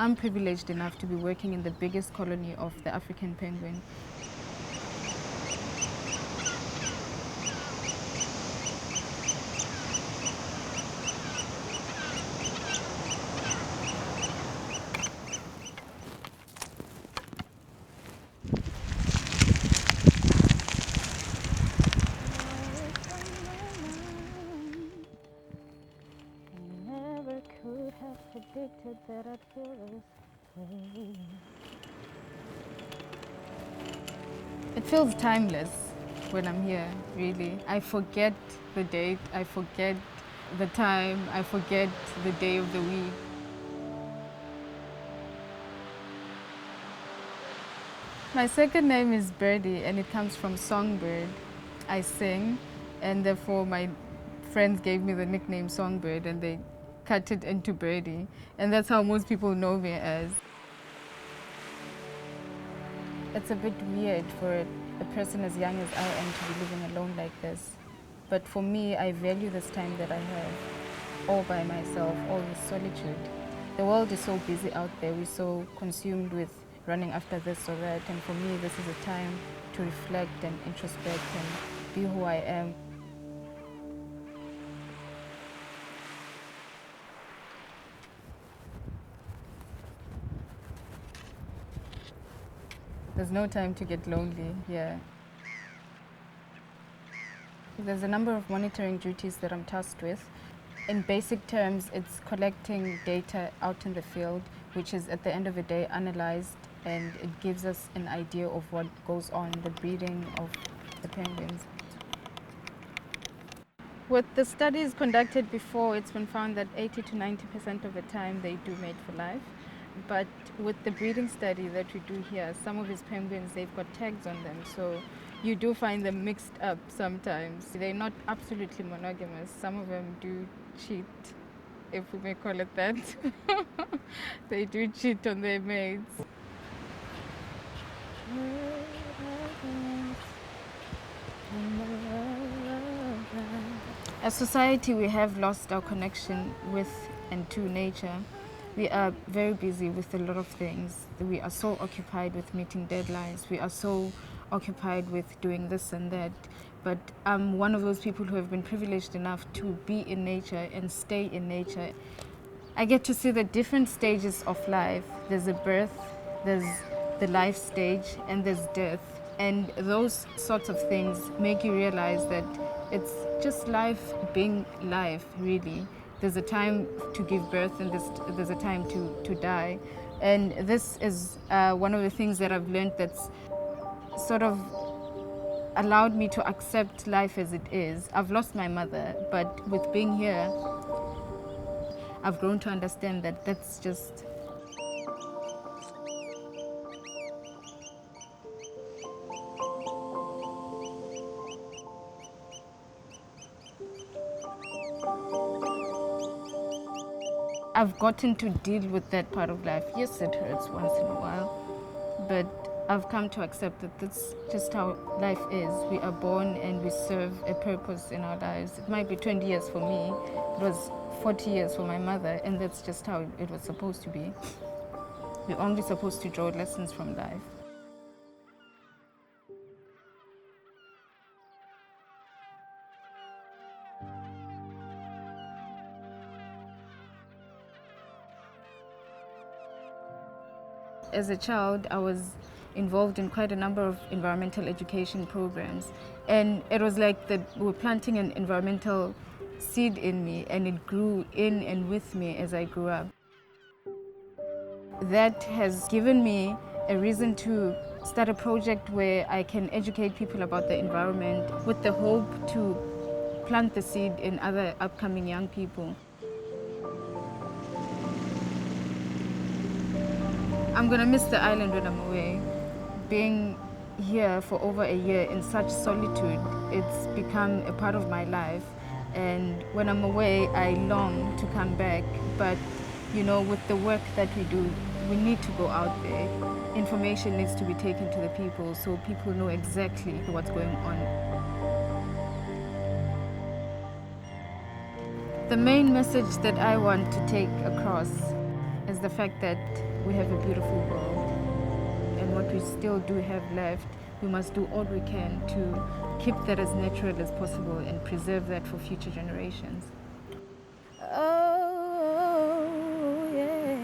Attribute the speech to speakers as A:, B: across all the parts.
A: I'm privileged enough to be working in the biggest colony of the African penguin. That I'd feel this way. It feels timeless when I'm here, really. I forget the date, I forget the time, I forget the day of the week. My second name is Birdie, and it comes from songbird. I sing, and therefore my friends gave me the nickname Songbird, and they cut it into Birdie, and that's how most people know me as. It's a bit weird for a person as young as I am to be living alone like this. But for me, I value this time that I have all by myself, all this solitude. The world is so busy out there. We're so consumed with running after this or that. And for me, this is a time to reflect and introspect and be who I am. There's no time to get lonely here. There's a number of monitoring duties that I'm tasked with. In basic terms, it's collecting data out in the field, which is at the end of the day analyzed, and it gives us an idea of what goes on, the breeding of the penguins. With the studies conducted before, it's been found that 80 to 90% of the time they do mate for life. But with the breeding study that we do here, some of these penguins, they've got tags on them. So you do find them mixed up sometimes. They're not absolutely monogamous. Some of them do cheat, if we may call it that. They do cheat on their mates. As society, we have lost our connection with and to nature. We are very busy with a lot of things. We are so occupied with meeting deadlines. We are so occupied with doing this and that. But I'm one of those people who have been privileged enough to be in nature and stay in nature. I get to see the different stages of life. There's a birth, there's the life stage, and there's death. And those sorts of things make you realize that it's just life being life, really. There's a time to give birth and there's a time to die. And this is one of the things that I've learned that's sort of allowed me to accept life as it is. I've lost my mother, but with being here, I've grown to understand that that's just... I've gotten to deal with that part of life. Yes, it hurts once in a while, but I've come to accept that that's just how life is. We are born and we serve a purpose in our lives. It might be 20 years for me, it was 40 years for my mother, and that's just how it was supposed to be. We're only supposed to draw lessons from life. As a child, I was involved in quite a number of environmental education programs, and it was like we're planting an environmental seed in me, and it grew in and with me as I grew up. That has given me a reason to start a project where I can educate people about the environment with the hope to plant the seed in other upcoming young people. I'm gonna miss the island when I'm away. Being here for over a year in such solitude, it's become a part of my life. And when I'm away, I long to come back. But, you know, with the work that we do, we need to go out there. Information needs to be taken to the people so people know exactly what's going on. The main message that I want to take across as is the fact that we have a beautiful world, and what we still do have left, we must do all we can to keep that as natural as possible and preserve that for future generations. Oh, yeah.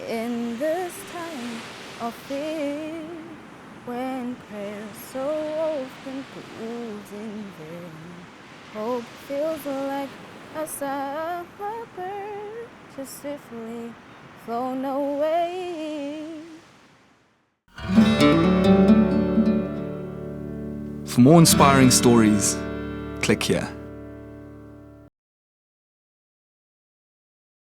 A: In this time of fear, when prayer so often proves in vain, hope feels like a summer bird just swiftly flown away.
B: For more inspiring stories, click here.